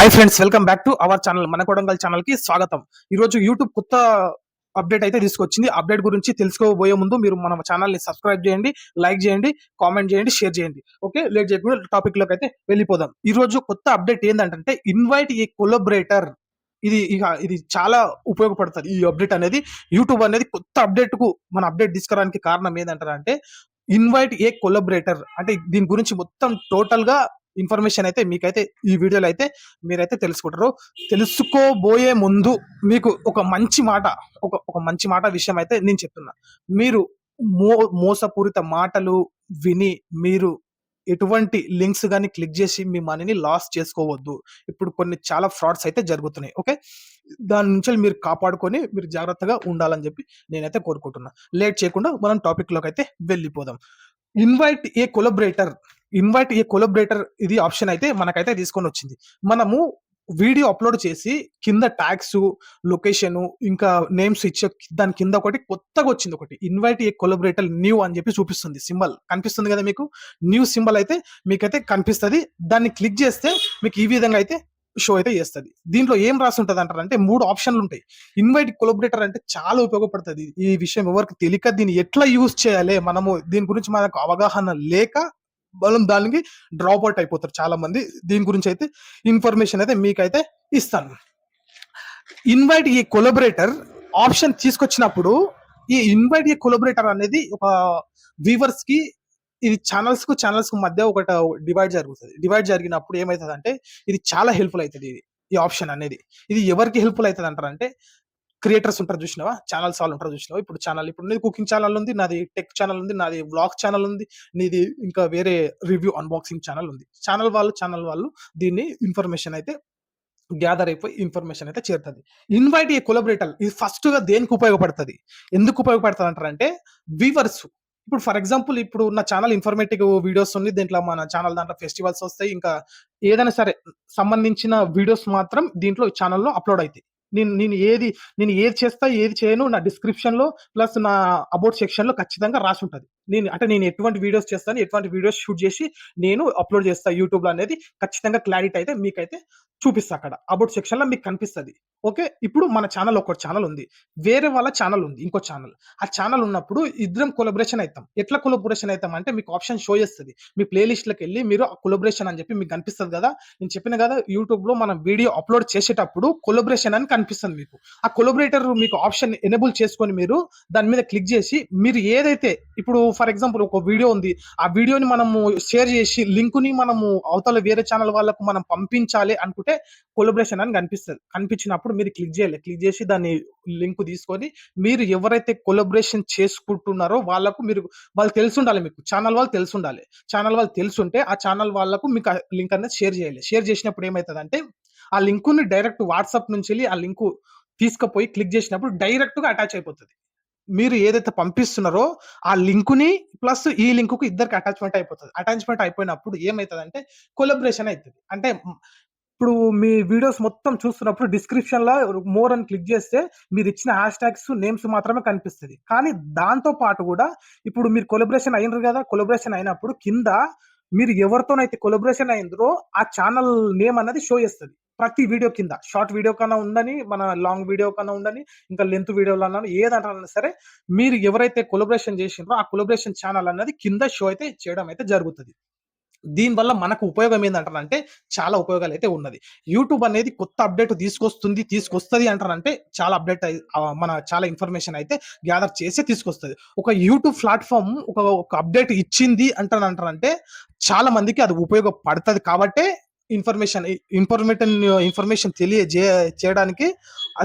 Hi friends, welcome back to our channel. మన Kodangal channel కి స్వాగతం. ఈ రోజు యూట్యూబ్ కొత్త అప్డేట్ అయితే తీసుకొచ్చింది. అప్డేట్ గురించి తెలుసుకోబోయే ముందు మీరు మన ఛానల్ ని సబ్స్క్రైబ్ చేయండి, లైక్ చేయండి, కామెంట్ చేయండి, షేర్ చేయండి. ఓకే, లేట్ చేయకుండా టాపిక్ లోకి అయితే వెళ్ళిపోదాం. ఈ రోజు కొత్త అప్డేట్ ఏంటంటే ఇన్వైట్ ఏ కొలబరేటర్. ఇది చాలా ఉపయోగపడుతుంది. ఈ అప్డేట్ అనేది యూట్యూబ్ అనేది కొత్త అప్డేట్ కు మన అప్డేట్ తీసుకురావడానికి కారణం ఏంటంటే ఇన్వైట్ ఏ కొలబరేటర్. అంటే దీని గురించి మొత్తం టోటల్ గా ఇన్ఫర్మేషన్ అయితే మీకైతే ఈ వీడియోలో అయితే మీరైతే తెలుసుకుంటారు. తెలుసుకోబోయే ముందు మీకు ఒక మంచి మాట ఒక మంచి మాట విషయం అయితే నేను చెప్తున్నా. మీరు మోసపూరిత మాటలు విని మీరు ఎటువంటి లింక్స్ గాని క్లిక్ చేసి మీ మనీని లాస్ చేసుకోవద్దు. ఇప్పుడు కొన్ని చాలా ఫ్రాడ్స్ అయితే జరుగుతున్నాయి. ఓకే, దాని నుంచి మీరు కాపాడుకొని మీరు జాగ్రత్తగా ఉండాలని చెప్పి నేనైతే కోరుకుంటున్నా. లేట్ చేయకుండా మనం టాపిక్ లోకి అయితే వెళ్ళిపోదాం. ఇన్వైట్ ఏ కొలబరేటర్. ఇది ఆప్షన్ అయితే మనకైతే తీసుకొని వచ్చింది. మనము వీడియో అప్లోడ్ చేసి కింద ట్యాగ్స్, లొకేషన్, ఇంకా నేమ్స్ ఇచ్చే దాని కింద ఒకటి కొత్తగా వచ్చింది. ఒకటి ఇన్వైట్ ఏ కొలబరేటర్ న్యూ అని చెప్పి చూపిస్తుంది. సింబల్ కనిపిస్తుంది కదా మీకు, న్యూ సింబల్ అయితే మీకైతే కనిపిస్తుంది. దాన్ని క్లిక్ చేస్తే మీకు ఈ విధంగా అయితే షో అయితే చేస్తుంది. దీంట్లో ఏం రాసి ఉంటుంది అంటారంటే 3 ఆప్షన్లు ఉంటాయి. ఇన్వైట్ కొలబరేటర్ అంటే చాలా ఉపయోగపడుతుంది. ఈ విషయం ఎవరికి తెలియక దీన్ని ఎట్లా యూజ్ చేయాలి, మనము దీని గురించి మనకు అవగాహన లేక మనం దానికి డ్రాప్ అవుట్ అయిపోతారు చాలా మంది. దీని గురించి అయితే ఇన్ఫర్మేషన్ అయితే మీకైతే ఇస్తాను. ఇన్వైట్ ఏ కొలబరేటర్ ఆప్షన్ తీసుకొచ్చినప్పుడు ఈ ఇన్వైట్ ఏ కొలబరేటర్ అనేది ఒక వ్యూవర్స్ కి, ఇది ఛానల్స్ కు మధ్య ఒకటి డివైడ్ జరుగుతుంది. డివైడ్ జరిగినప్పుడు ఏమవుతుంది అంటే ఇది చాలా హెల్ప్ఫుల్ అవుతుంది. ఈ ఆప్షన్ అనేది ఇది ఎవరికి హెల్ప్ఫుల్ అవుతుంది అంటారంటే క్రియేటర్స్ ఉంటారు చూసినావా, ఛానల్స్ వాళ్ళు ఉంటారు చూసినావా. ఇప్పుడు నీది కుకింగ్ ఛానల్ ఉంది, నాది టెక్ ఛానల్ ఉంది, నాది వ్లాగ్ ఛానల్ ఉంది, నీది ఇంకా వేరే రివ్యూ అన్బాక్సింగ్ ఛానల్ ఉంది. ఛానల్ వాళ్ళు దీన్ని ఇన్ఫర్మేషన్ అయితే గ్యాదర్ అయిపోయి ఇన్ఫర్మేషన్ అయితే చేరుతుంది. ఇన్వైట్ ఏ కొలబరేటర్ ఇది ఫస్ట్ గా దేనికి ఉపయోగపడుతుంది, ఎందుకు ఉపయోగపడుతుంది అంటారంటే వ్యూవర్స్. ఇప్పుడు ఫర్ ఎగ్జాంపుల్ ఇప్పుడు నా ఛానల్ ఇన్ఫర్మేటివ్ వీడియోస్ ఉంది. దీంట్లో మన ఛానల్ దాంట్లో ఫెస్టివల్స్ వస్తాయి, ఇంకా ఏదైనా సరే సంబంధించిన వీడియోస్ మాత్రం దీంట్లో ఛానల్లో అప్లోడ్ అవుతాయి. నేను ఏది చేస్తా ఏది చేయను నా డిస్క్రిప్షన్ లో ప్లస్ నా అబౌట్ సెక్షన్ లో ఖచ్చితంగా రాసి ఉంటది. నేను ఎటువంటి వీడియోస్ చేస్తాను, ఎటువంటి వీడియోస్ షూట్ చేసి నేను అప్లోడ్ చేస్తా యూట్యూబ్ లో అనేది ఖచ్చితంగా క్లారిటీ అయితే మీకైతే చూపిస్తా. అక్కడ అబౌట్ సెక్షన్ లో మీకు కనిపిస్తుంది. ఓకే, ఇప్పుడు మన ఛానల్ ఒక ఛానల్ ఉంది, వేరే వాళ్ళ ఛానల్ ఉంది ఇంకో ఛానల్. ఆ ఛానల్ ఉన్నప్పుడు ఇద్దరం కొలబరేషన్ అవుతాం. ఎట్లా కొలబరేషన్ అవుతాం అంటే మీకు ఆప్షన్ షో చేస్తుంది. మీ ప్లేలిస్ట్ లోకి వెళ్ళి మీరు కొలబరేషన్ అని చెప్పి మీకు కనిపిస్తుంది కదా. నేను చెప్పిన కదా యూట్యూబ్ లో మనం వీడియో అప్లోడ్ చేసేటప్పుడు కొలబరేషన్ అని కనిపిస్తుంది మీకు. ఆ కొలబరేటర్ మీకు ఆప్షన్ ఎనేబుల్ చేసుకొని మీరు దాని మీద క్లిక్ చేసి మీరు ఏదైతే ఇప్పుడు ఫర్ ఎగ్జాంపుల్ ఒక వీడియో ఉంది, ఆ వీడియోని మనము షేర్ చేసి లింక్ ని మనము అవతల వేరే ఛానల్ వాళ్ళకు మనం పంపించాలి అనుకుంటే కొలబరేషన్ అని కనిపిస్తుంది. కనిపించినప్పుడు మీరు క్లిక్ చేయాలి. క్లిక్ చేసి దాన్ని లింక్ తీసుకొని మీరు ఎవరైతే కొలబరేషన్ చేసుకుంటున్నారో వాళ్ళు తెలిసి ఉండాలి. మీకు ఛానల్ వాళ్ళు తెలిసి ఉండాలి. ఛానల్ వాళ్ళు తెలుసుంటే ఆ ఛానల్ వాళ్ళకు మీకు లింక్ అనేది షేర్ చేయాలి. షేర్ చేసినప్పుడు ఏమవుతుంది అంటే ఆ లింక్ ని డైరెక్ట్ వాట్సాప్ నుంచి వెళ్ళి ఆ లింక్ తీసుకుపోయి క్లిక్ చేసినప్పుడు డైరెక్ట్ గా అటాచ్ అయిపోతుంది. మీరు ఏదైతే పంపిస్తున్నారో ఆ లింక్ ని ప్లస్ ఈ లింక్ కు ఇద్దరికి అటాచ్మెంట్ అయిపోతుంది. అటాచ్మెంట్ అయిపోయినప్పుడు ఏమైతుంది అంటే కొలబరేషన్ అవుతుంది. అంటే ఇప్పుడు మీ వీడియోస్ మొత్తం చూస్తున్నప్పుడు డిస్క్రిప్షన్ లో మోర్ అని క్లిక్ చేస్తే మీరు ఇచ్చిన హ్యాష్ ట్యాగ్స్ నేమ్స్ మాత్రమే కనిపిస్తుంది. కానీ దాంతో పాటు కూడా ఇప్పుడు మీరు కొలబరేషన్ అయినరు కదా, కొలబరేషన్ అయినప్పుడు కింద మీరు ఎవరితోనైతే కొలబరేషన్ అయిందో ఆ ఛానల్ నేమ్ అనేది షో చేస్తుంది. ప్రతి వీడియో కింద షార్ట్ వీడియో కన్నా ఉండని, మన లాంగ్ వీడియో కన్నా ఉండని, ఇంకా లెంత్ వీడియోలో ఏదంటారన్నా సరే మీరు ఎవరైతే కొలబరేషన్ చేసిండ్రో ఆ కొలబరేషన్ ఛానల్ అనేది కింద షో అయితే చేయడం అయితే జరుగుతుంది. దీనివల్ల మనకు ఉపయోగం ఏంటంటారంటే చాలా ఉపయోగాలు అయితే ఉన్నది. యూట్యూబ్ అనేది కొత్త అప్డేట్ తీసుకొస్తుంది అంటారంటే చాలా అప్డేట్ మన చాలా ఇన్ఫర్మేషన్ అయితే గ్యాదర్ చేసి తీసుకొస్తుంది. ఒక యూట్యూబ్ ప్లాట్ఫామ్ ఒక అప్డేట్ ఇచ్చింది అంటారంటే చాలా మందికి అది ఉపయోగపడుతుంది. కాబట్టే ఇన్ఫర్మేషన్ చేయడానికి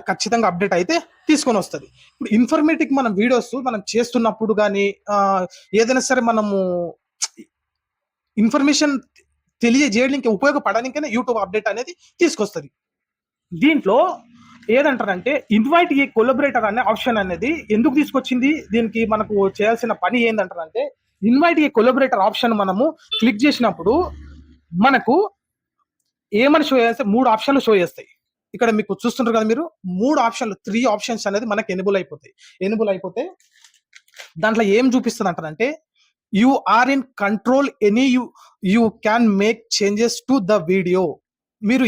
ఖచ్చితంగా అప్డేట్ అయితే తీసుకొని వస్తుంది. ఇప్పుడు ఇన్ఫర్మేటివ్ మనం వీడియోస్ మనం చేస్తున్నప్పుడు కానీ ఏదైనా సరే మనము ఇన్ఫర్మేషన్ తెలియజేయడానికి ఉపయోగపడడానికైనా యూట్యూబ్ అప్డేట్ అనేది తీసుకొస్తుంది. దీంట్లో ఏదంటారంటే ఇన్వైట్ ఏ కొలబరేటర్ అనే ఆప్షన్ అనేది ఎందుకు తీసుకొచ్చింది, దీనికి మనకు చేయాల్సిన పని ఏంటంటారంటే ఇన్వైట్ ఏ కొలబరేటర్ ఆప్షన్ మనము క్లిక్ చేసినప్పుడు మనకు ఏమని షో చేస్తే 3 ఆప్షన్లు షో చేస్తాయి. ఇక్కడ మీకు చూస్తుంటారు కదా మీరు 3 ఆప్షన్స్ అనేది మనకు ఎనేబుల్ అయిపోతే దాంట్లో ఏం చూపిస్తుంది అంటారంటే you are in control you can make changes to the video. మీరు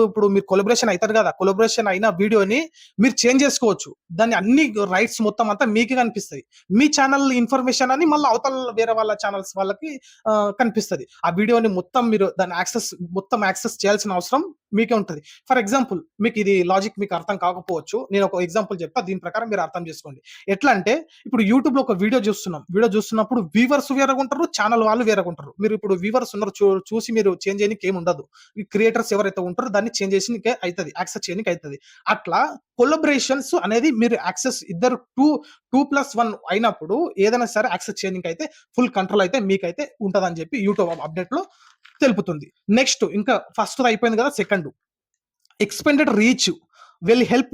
ఇప్పుడు మీరు కొలబరేషన్ అయితారు కదా! కొలబరేషన్ అయిన వీడియోని మీరు చేంజ్ చేసుకోవచ్చు. దాన్ని అన్ని రైట్స్ మొత్తం అంతా మీకే కనిపిస్తాయి. మీ ఛానల్ ఇన్ఫర్మేషన్ అని మళ్ళా అవతల వేరే వాళ్ళ ఛానల్స్ వాళ్ళకి కనిపిస్తది. ఆ వీడియోని మొత్తం మీరు దాన్ని యాక్సెస్ చేయాల్సిన అవసరం మీకే ఉంటది. ఫర్ ఎగ్జాంపుల్ మీకు ఇది లాజిక్ మీకు అర్థం కాకపోవచ్చు. నేను ఒక ఎగ్జాంపుల్ చెప్తా. దీని ప్రకారం మీరు అర్థం చేసుకోండి. ఎట్లా అంటే ఇప్పుడు యూట్యూబ్‌లో ఒక వీడియో చూస్తున్నాం. వీడియో చూస్తున్నప్పుడు వ్యూవర్స్ వేరేగుంటారు. ఛానల్ వాళ్ళు వేరేగుంటారు. మీరు ఇప్పుడు వ్యూవర్స్ ఉన్నారు చూసి మీరు చేంజ్ చేయనీకి ఏముండదు. ఈ క్రియేటర్స్ ఎవరైతే ఉంటారో దాన్ని చేంజ్ చేసినికే అయితది. యాక్సెస్ చేయనీకి అయితది. అట్లా కొలబరేషన్స్ అనేది మీరు ఇద్దరు 2+1 అయినప్పుడు ఏదైనా సరే యాక్సెస్ చేయనీకి అయితే ఫుల్ కంట్రోల్ అయితే మీకైతే ఉంటదని చెప్పి యూట్యూబ్ అప్డేట్‌లో తెలుపుతుంది. నెక్స్ట్ ఇంకా ఫస్ట్‌ది అయిపోయింది కదా! Second expended reach will help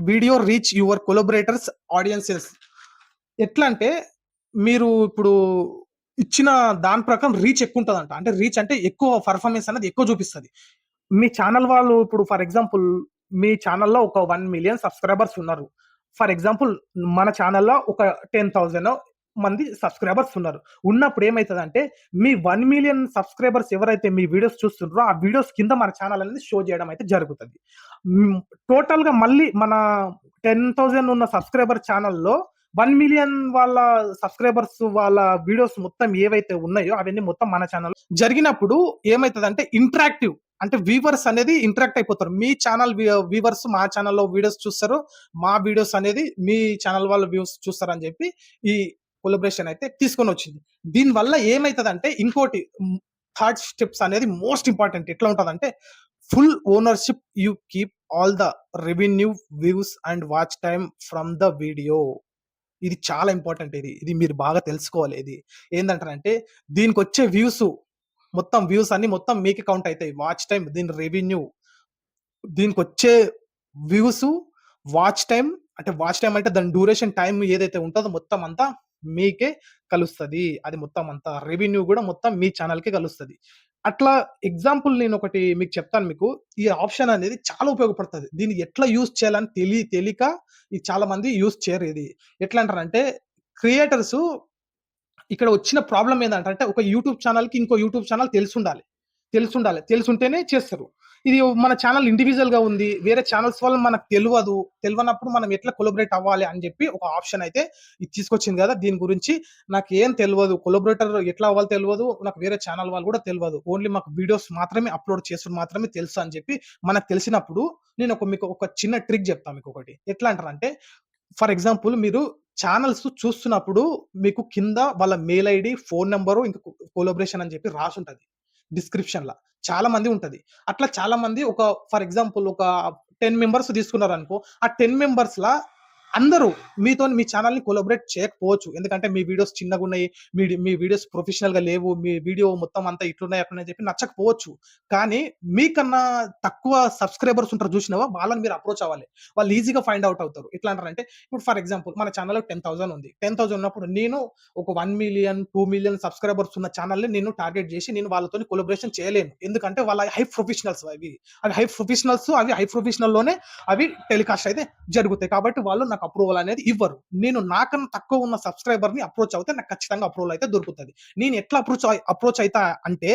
video reach your collaborators audiences. ఎట్లా అంటే మీరు ఇప్పుడు ఇచ్చిన దాని ప్రకారం రీచ్ ఎక్కువుంటదంట. అంటే రీచ్ అంటే ఎక్కువ పెర్ఫార్మన్స్ అనేది ఎక్కువ చూపిస్తది. మీ ఛానల్ వాళ్ళు ఇప్పుడు ఫర్ ఎగ్జాంపుల్ మీ ఛానల్‌లో ఒక 1,000,000 సబ్‌స్క్రైబర్స్ ఉన్నారు. ఫర్ ఎగ్జాంపుల్ మన ఛానల్‌లో ఒక 10,000 మంది సబ్‌స్క్రైబర్స్ ఉన్నారు. ఉన్నప్పుడు ఏమైతదంటే మీ 1,000,000 సబ్‌స్క్రైబర్స్ ఎవరైతే మీ వీడియోస్ చూస్తుండ్రో ఆ వీడియోస్ కింద మన ఛానల్ అనేది షో చేయడం అయితే జరుగుతది. టోటల్‌గా మళ్ళీ మన 10,000 ఉన్న సబ్‌స్క్రైబర్ ఛానల్‌లో 1,000,000 వాళ్ళ సబ్‌స్క్రైబర్స్ వాళ్ళ వీడియోస్ మొత్తం ఏవైతే ఉన్నాయో అవన్నీ మొత్తం మన ఛానల్ జరిగినప్పుడు ఏమైతదంటే ఇంటరాక్టివ్ అంటే వ్యూవర్స్ అనేది ఇంటరాక్ట్ అయిపోతారు. మీ ఛానల్ వ్యూవర్స్ మా ఛానల్‌లో వీడియోస్ చూస్తారు. మా వీడియోస్ అనేది మీ ఛానల్ వాళ్ళ వ్యూస్ చూస్తారని చెప్పి ఈ కొలబరేషన్ అయితే తీసుకొనొచ్చింది. దీనివల్ల ఏమైతదంటే ఇంకోటి థర్డ్ స్టెప్స్ అనేది మోస్ట్ ఇంపార్టెంట్. ఎట్లా ఉంటదంటే full ownership you keep all the revenue, views and watch time from the video. ఇది చాలా ఇంపార్టెంట్ ఇది. ఇది మీరు బాగా తెలుసుకోవాలి ఇది. ఏందంటారంటే దీనికొచ్చే వ్యూస్ అన్ని మొత్తం మీకే కౌంట్ అయితాయి. వాచ్ టైమ్, దీని రెవెన్యూ, దీనికొచ్చే వ్యూసు, వాచ్ టైమ్ అంటే దాని డ్యూరేషన్ టైమ్ ఏదైతే ఉంటదో మొత్తం అంతా మీకే కలుస్తది. అది మొత్తం అంతా రెవెన్యూ గూడా మొత్తం మీ ఛానెల్‌కే కలుస్తది. అట్లా ఎగ్జాంపుల్ నేనొకటి మీకు చెప్తాను మీకు. ఈ ఆప్షన్ అనేది చాలా ఉపయోగపడతది. దీన్ని ఎట్లా యూజ్ చేయాలని తెలీక ఇది చాలా మంది యూజ్ చేయరు ఇది. ఎట్లా అంటారంటే క్రియేటర్సు ఇక్కడ వచ్చిన ప్రాబ్లమ్ ఏందంటే ఒక యూట్యూబ్ ఛానెల్‌కి ఇంకో యూట్యూబ్ ఛానెల్ తెలిసుండాలి. తెలిసుంటేనే చేస్తారు. ఇది మన ఛానెల్ ఇండివిడ్యువల్‌గా ఉంది. వేరే ఛానెల్స్ వల్ల మనకు తెలవనప్పుడు మనం ఎట్లా కొలాబరేట్ అవ్వాలి అని చెప్పి ఒక ఆప్షన్ అయితే ఇది తీసుకొచ్చింది కదా! దీని గురించి నాకేం తెలవదు. కొలాబరేటర్ ఎట్లా అవ్వాలో తెలవదు. నాకు వేరే ఛానెల్ వాళ్ళు కూడా తెలవదు. ఓన్లీ మాకు వీడియోస్ మాత్రమే అప్‌లోడ్ చేసుడు మాత్రమే తెలుసు అని చెప్పి మనకు తెలిసినప్పుడు మీకు ఒక చిన్న ట్రిక్ చెప్తా మీకొకటి. ఎట్లా అంటారంటే ఫర్ ఎగ్జాంపుల్ మీరు ఛానెల్స్ చూస్తున్నప్పుడు మీకు కింద వాళ్ళ మెయిల్ ఐడీ, ఫోను నంబరు ఇంకా కొలాబరేషన్ అని చెప్పి రాసుంటది. డిస్క్రిప్షన్‌ల. చాలా మంది ఉంటది. అట్లా చాలా మంది ఫర్ ఎగ్జాంపుల్ ఒక 10 మెంబర్స్ తీసుకున్నారనుకో, ఆ 10 మెంబర్స్‌ల అందరూ మీ ఛానెల్‌ని కొలాబరేట్ చేయకపోవచ్చు. ఎందుకంటే మీ వీడియోస్ చిన్నగున్నయి, మీ వీడియోస్ ప్రొఫెషనల్‌గా లేవు, మీ వీడియో మొత్తం అంతా ఇట్లున్నాయి, అట్లున్నాయి అని చెప్పి నచ్చకపోవచ్చు. కానీ మీకన్నా తక్కువ సబ్‌స్క్రైబర్స్ ఉంటారు చూసినావా? వాళ్ళని మీరు అప్రోచ్ అవ్వాలి. వాళ్ళు ఈజీగా ఫైండ్ ఔట్ అవుతారు. ఎట్లా అంటారంటే ఇప్పుడు ఫర్ ఎగ్జాంపుల్ మన ఛానెల్‌లో 10,000 ఉంది. 10,000 ఉన్నప్పుడు నేను ఒక 1,000,000, 2,000,000 సబ్‌స్క్రైబర్స్ ఉన్న ఛానెల్‌ని నేను టార్గెట్ చేసి నేను వాళ్ళతోని కొలాబరేషన్ చేయలేను. ఎందుకంటే వాళ్ళ హై ప్రొఫెషనల్స్ అవి. అవి హై ప్రొఫెషనల్‌లోనే అవి టెలికాస్ట్ అయితే జరుగుతాయి. కాబట్టి వాళ్ళు నాకు అప్రూవల్ అనేది ఇవ్వరు. నేను నాకన్నా తక్కువ ఉన్న సబ్‌స్క్రైబర్‌ని అప్రోచ్ అవుతే నాకు ఖచ్చితంగా అప్రూవల్ అయితే దొరుకుతది. నేను ఎట్లా అప్రోచ్ అయితా అంటే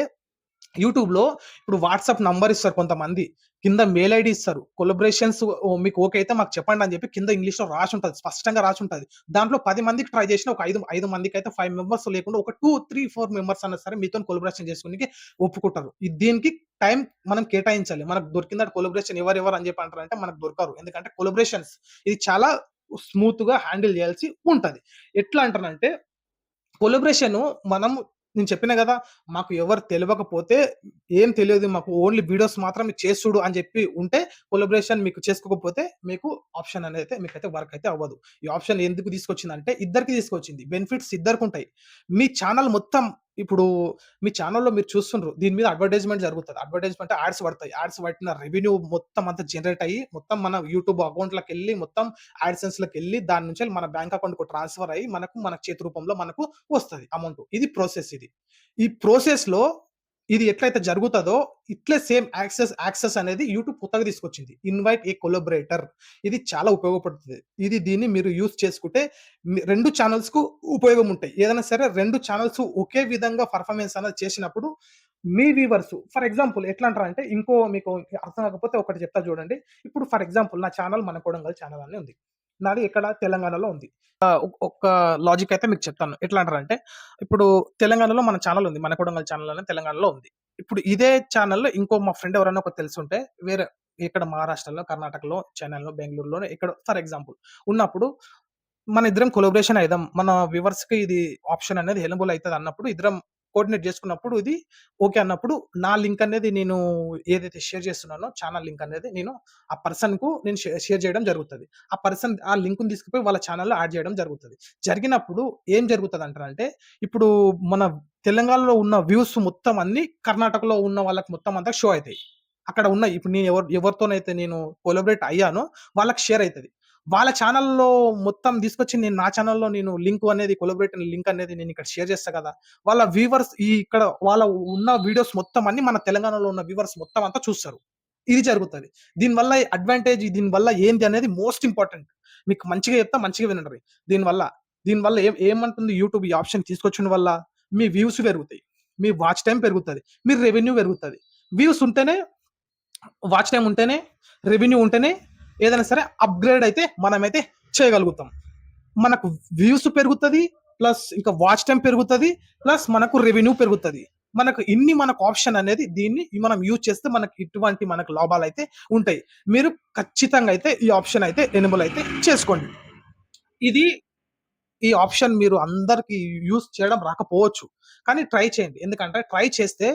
యూట్యూబ్‌లో ఇప్పుడు వాట్సాప్ నంబర్ ఇస్తారు కొంతమంది. కింద మెయిల్ ఐడీ ఇస్తారు. కొలాబరేషన్స్ మీకు ఓకే అయితే మాకు చెప్పండి అని చెప్పి కింద ఇంగ్లీష్‌లో రాసుంటది. స్పష్టంగా రాసుంటది. దాంట్లో 10 మందికి ట్రై చేసిన ఒక 5 మందికైతే 5 మెంబర్స్ లేకుండా ఒక 2, 3, 4 మెంబర్స్ అన్నా సరే మీతోని కొలాబరేషన్ చేసుకోనికి ఒప్పుకుంటారు. దీనికి టైం మనం కేటాయించాలి. మనకు దొరికిందట కొలాబరేషన్ ఎవరెవరు అని చెప్పి అంటారంటే మనకు దొరకరు. ఎందుకంటే కొలాబరేషన్స్ ఇది చాలా స్మూత్‌గా హ్యాండిల్ చేయాల్సి ఉంటది. ఎట్లా అంటానంటే కొలాబరేషను నేను చెప్పినా గదా! మాకు ఎవరు తెలవకపోతే ఏం తెలియదు మాకు ఓన్లీ వీడియోస్ మాత్రమే చేసి చూడు అని జెప్పి ఉంటే కొలాబరేషన్ మీకు చేసుకోకపోతే మీకు ఆప్షన్ అనేది మీకైతే వర్క్ అయితే అవ్వదు. ఈ ఆప్షన్ ఎందుకు తీసుకొచ్చిందంటే ఇద్దరికీ తీసుకొచ్చింది. బెనిఫిట్స్ ఇద్దరికుంటాయి. మీ ఛానెల్ మొత్తం ఇప్పుడు మీ ఛానెల్‌లో మీరు చూస్తుండ్రు. దీని మీద అడ్వర్టైజ్‌మెంట్ జరుగుతది. అడ్వర్టైజ్‌మెంట్ యాడ్స్ పడతాయి. యాడ్స్ పట్టిన రెవెన్యూ మొత్తం అంతా జనరేట్ అయ్యి మొత్తం మన యూట్యూబ్ అకౌంట్‌లకెళ్ళి మొత్తం యాడ్‌సెన్స్‌లకెళ్ళి దాని నుంచి మన బ్యాంక్ అకౌంట్‌కి ట్రాన్స్‌ఫర్ అయ్యి మన చేతి రూపంలో మనకు వస్తది అమౌంట్. ఇది ప్రాసెస్ ఇది. ఈ ప్రాసెస్‌లో ఇది ఎట్లయితే జరుగుతదో ఇట్లే సేమ్ యాక్సెస్ అనేది యూట్యూబ్ కొత్తగా తీసుకొచ్చింది. ఇన్వైట్ ఏ కొలాబరేటర్ ఇది చాలా ఉపయోగపడుతది. దీన్ని మీరు యూజ్ చేసుకుంటే 2 ఛానెల్స్‌కు ఉపయోగం ఉంటాయి. ఏదైనా సరే 2 ఛానెల్స్ ఒకే విధంగా పెర్ఫార్మన్స్ అనేది చేసినప్పుడు మీ వ్యూవర్స్ ఫర్ ఎగ్జాంపుల్ ఎట్లా అంటారంటే ఇంకో మీకు అర్థం కాకపోతే ఒకటి చెప్తా చూడండి. ఇప్పుడు ఫర్ ఎగ్జాంపుల్ నా ఛానల్ 'మన కొడంగల్' ఛానల్ అని ఉంది. నాది ఎక్కడ తెలంగాణలో ఉంది. ఒక్క లాజిక్ అయితే మీకు చెప్తాను. ఎట్లా అంటారంటే ఇప్పుడు తెలంగాణలో మన ఛానల్ ఉంది. 'మన కొడంగల్' ఛానల్ అని తెలంగాణలో ఉంది. ఇప్పుడు ఇదే ఛానల్‌లో ఇంకో మా ఫ్రెండ్ ఎవరైనా ఒకరు తెలిసుంటే వేరే ఇక్కడ మహారాష్ట్రలో, కర్ణాటకలో, చెన్నైలో, బెంగుళూరులోనో ఎక్కడో ఫర్ ఎగ్జాంపుల్ ఉన్నప్పుడు మన ఇద్దరం కొలాబరేషన్ అయిదాం. మన వ్యూవర్స్‌కి ఇది ఆప్షన్ అనేది ఎలిజిబుల్ అయితది అన్నప్పుడు ఇద్దరం కోఆర్డినేట్ చేసుకున్నప్పుడు ఇది ఓకే అన్నప్పుడు నా లింక్ అనేది నేను ఏదైతే షేర్ చేస్తున్నానో ఛానల్ లింక్ అనేది నేను ఆ పర్సన్‌కు నేను షేర్ చేయడం జరుగుతది. ఆ పర్సన్ ఆ లింక్‌ని తీసుకుపోయి వాళ్ళ ఛానల్‌లో యాడ్ చేయడం జరుగుతది. జరిగినప్పుడు ఏం జరుగుతదంటారంటే ఇప్పుడు మన తెలంగాణలో ఉన్న వ్యూస్ మొత్తం అన్నీ కర్ణాటకలో ఉన్న వాళ్ళకి మొత్తం అంతా షో అయితాయి. అక్కడ ఉన్న ఇప్పుడు నేను ఎవరితోనైతే నేను కొలాబరేట్ అయ్యానో వాళ్ళకి షేర్ అయితది. వాళ్ళ ఛానల్‌లో మొత్తం తీసుకొచ్చి నేను నా ఛానల్‌లో నేను లింక్ అనేది కొలాబరేట్ లింక్ అనేది నేను ఇక్కడ షేర్ చేస్తా కదా! వాళ్ళ వ్యూవర్స్ ఇక్కడ వాళ్ళ ఉన్న వీడియోస్ మొత్తం అన్ని మన తెలంగాణలో ఉన్న వ్యూవర్స్ మొత్తం అంతా చూస్తారు. ఇది జరుగుతది. దీనివల్ల అడ్వాంటేజ్ దీనివల్ల ఏంది అనేది మోస్ట్ ఇంపార్టెంట్. మీకు మంచిగా చెప్తా మంచిగా వినండి. దీనివల్ల దీనివల్ల ఏమంటుంది యూట్యూబ్ ఈ ఆప్షన్ తీసుకొచ్చిన వల్ల మీ వ్యూస్ పెరుగుతాయి. మీ వాచ్ టైమ్ పెరుగుతది. మీ రెవెన్యూ పెరుగుతది. వ్యూస్ ఉంటేనే వాచ్ టైమ్ ఉంటేనే, రెవెన్యూ ఉంటేనే ఏదైనా సరే అప్‌గ్రేడ్ అయితే మనమైతే చేయగలుగుతాం. మనకు వ్యూస్ పెరుగుతది. ప్లస్ ఇంకా వాచ్ టైమ్ పెరుగుతది. ప్లస్ మనకు రెవెన్యూ పెరుగుతది. మనకు ఆప్షన్ అనేది దీన్ని మనం యూజ్ చేస్తే మనకి ఇటువంటి మనకు లాభాలైతే ఉంటాయి. మీరు ఖచ్చితంగా అయితే ఈ ఆప్షన్ అయితే ఎనేబుల్ అయితే చేసుకోండి. ఇది ఈ ఆప్షన్ మీరు అందరికి యూజ్ చేయడం రాకపోవచ్చు. కానీ ట్రై చేయండి. ఎందుకంటే ట్రై చేస్తే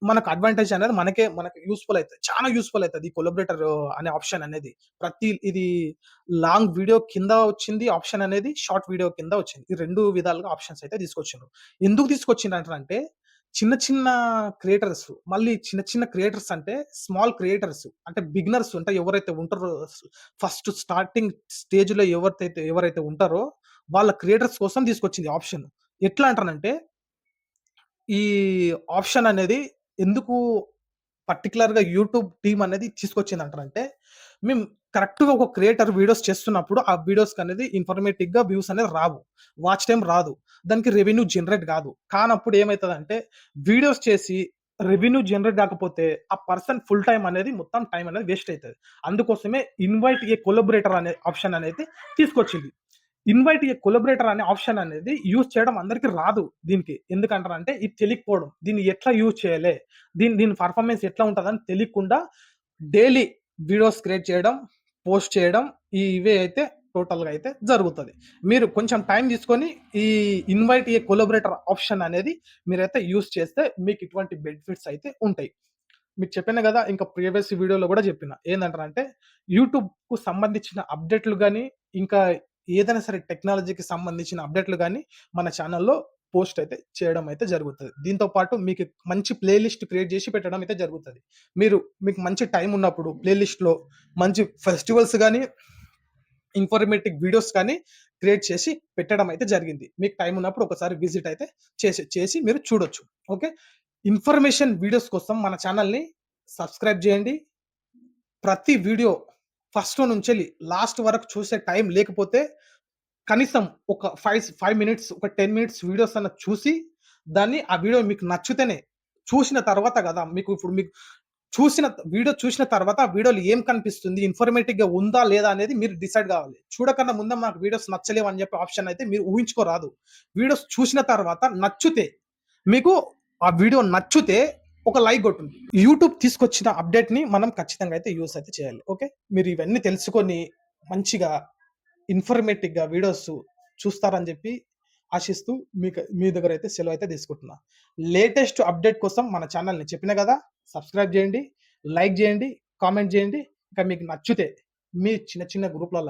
మనకు అడ్వాంటేజ్ అనేది మనకు యూజ్‌ఫుల్ అయితది. చాలా యూజ్‌ఫుల్ అయితది. ఈ కొలాబరేటర్ అనే ఆప్షన్ అనేది. ఇది లాంగ్ వీడియో కింద వచ్చింది ఆప్షన్ అనేది. షార్ట్ వీడియో కింద వచ్చింది. ఈ 2 విధాలుగా ఆప్షన్స్ అయితే తీసుకొచ్చిండ్రు. ఎందుకు తీసుకొచ్చిండ్రంటే చిన్న చిన్న క్రియేటర్స్ మళ్ళీ చిన్న చిన్న క్రియేటర్స్ అంటే స్మాల్ క్రియేటర్స్ అంటే బిగినర్స్ అంటే ఎవరైతే ఉంటారో ఫస్ట్ స్టార్టింగ్ స్టేజ్‌లో ఎవరైతే ఉంటారో వాళ్ళ క్రియేటర్స్ కోసం తీసుకొచ్చింది ఆప్షన్. ఎట్లా అంటానంటే ఈ ఆప్షన్ అనేది ఎందుకు పర్టిక్యులర్‌గా యూట్యూబ్ టీమ్ అనేది తీసుకొచ్చిందంటారంటే, మేము కరెక్ట్‌గా ఒక క్రియేటర్ వీడియోస్ చేస్తున్నప్పుడు, ఆ వీడియోస్‌కనేది ఇన్ఫర్మేటివ్‌గా వ్యూస్ అనేది రావు. వాచ్ టైమ్ రాదు. దానికి రెవెన్యూ జనరేట్ గాదు. కానప్పుడు ఏమైతదంటే, వీడియోస్ చేసి రెవెన్యూ జనరేట్ గాకపోతే, ఆ పర్సన్ ఫుల్ టైమ్ అనేది మొత్తం టైమ్ అనేది వేస్ట్ అయితది. అందుకోసమే ఇన్వైట్ ఏ కొలాబరేటర్ అనే ఆప్షన్ అనేది తీసుకొచ్చింది. ఇన్వైట్ ఏ కొలాబరేటర్ అనే ఆప్షన్ అనేది యూజ్ చేయడం అందరికి రాదు దీనికి. ఎందుకంటారంటే ఇది తెలియకపోవడం. దీన్ని ఎట్లా యూజ్ చేయాలి? దీని పర్ఫార్మెన్స్ ఎట్లా ఉంటదని తెలియకుండా డైలీ వీడియోస్ క్రియేట్ చేయడం, పోస్ట్ చేయడం ఇవే అయితే టోటల్‌గా అయితే జరుగుతది. మీరు కొంచెం టైం తీసుకొని ఈ ఇన్వైట్ ఏ కొలాబరేటర్ ఆప్షన్ అనేది మీరైతే యూజ్ చేస్తే మీకు ఇటువంటి బెనిఫిట్స్ అయితే ఉంటాయి. మీకు చెప్పాను గదా! ఇంకా ప్రీవియస్ వీడియోలో గూడా చెప్పిన. ఏందంటారంటే యూట్యూబ్‌కు సంబంధించిన అప్‌డేట్‌లు గాని, ఇంకా ఏదైనా సరే టెక్నాలజీకి సంబంధించిన అప్‌డేట్‌లు గాని మన ఛానెల్‌లో పోస్ట్ అయితే చేయడం అయితే జరుగుతది. దీంతో పాటు మీకు మంచి ప్లే లిస్ట్ క్రియేట్ చేసి పెట్టడం అయితే జరుగుతది. మీకు మంచి టైం ఉన్నప్పుడు ప్లే లిస్ట్‌లో మంచి ఫెస్టివల్స్ గాని, ఇన్ఫర్మేటివ్ వీడియోస్ కానీ క్రియేట్ చేసి పెట్టడం అయితే జరిగింది. మీకు టైం ఉన్నప్పుడు ఒకసారి విజిట్ అయితే చేసి మీరు చూడొచ్చు. ఓకే. ఇన్ఫర్మేషన్ వీడియోస్ కోసం మన ఛానెల్‌ని సబ్స్క్రైబ్ చేయండి. ప్రతి వీడియో ఫస్ట్ నుంచెల్లి లాస్ట్ వరకు చూసే టైం లేకపోతే కనీసం ఒక 5 మినిట్స్, ఒక 10 మినిట్స్ వీడియోస్ అన్నా చూసి ఆ వీడియో మీకు నచ్చితేనే చూసిన తర్వాత గదా! మీకు వీడియో చూసిన తర్వాత ఆ వీడియోలో ఏం కనిపిస్తుంది? ఇన్ఫర్మేటివ్‌గా ఉందా? లేదా? అనేది మీరు డిసైడ్ గావాలి. చూడకన్నా ముందే మాకు వీడియోస్ నచ్చలేవు అని చెప్పి ఆప్షన్ అయితే మీరు ఊహించుకోరాదు. వీడియోస్ చూసిన తర్వాత నచ్చితే మీకు ఆ వీడియో నచ్చితే ఒక లైక్ కొట్టండి. యూట్యూబ్ తీసుకొచ్చిన అప్‌డేట్‌ని మనం ఖచ్చితంగా అయితే యూజ్ అయితే చేయాలి. ఓకే. మీరు ఇవన్నీ తెలుసుకొని మంచిగా ఇన్ఫర్మేటివ్‌గా వీడియోస్ చూస్తారని చెప్పి ఆశిస్తూ మీ దగ్గర అయితే సెలవైతే తీసుకుంటున్నా. లేటెస్ట్ అప్‌డేట్ కోసం మన ఛానెల్‌ని చెప్పినా గదా! సబ్స్క్రైబ్ చేయండి, లైక్ చేయండి, కామెంట్ చేయండి. ఇంకా మీకు నచ్చితే మీ చిన్న చిన్న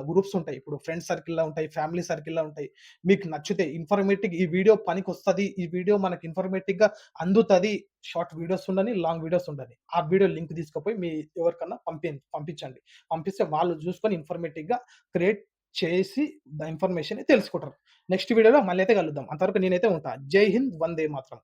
గ్రూప్స్ ఉంటాయి. ఇప్పుడు ఫ్రెండ్స్ సర్కిల్‌లో ఉంటాయి, ఫ్యామిలీ సర్కిల్‌లో ఉంటాయి. మీకు నచ్చితే ఇన్ఫర్మేటివ్ ఈ వీడియో పనికొస్తది. ఈ వీడియో మనకి ఇన్ఫర్మేటివ్‌గా అందుతది. షార్ట్ వీడియోస్ ఉండని, లాంగ్ వీడియోస్ ఉండని. ఆ వీడియో లింక్ తీసుకుపోయి మీ ఎవరికన్నా పంపించండి. పంపిస్తే వాళ్ళు చూసుకొని ఇన్ఫర్మేటివ్‌గా క్రియేట్ చేసి ఇన్ఫర్మేషన్ తెలుసుకుంటారు. నెక్స్ట్ వీడియోలో మళ్ళీ అయితే కలుద్దాం. అంతవరకు నేనైతే ఉంటా. జై హింద్, వందే మాతరం.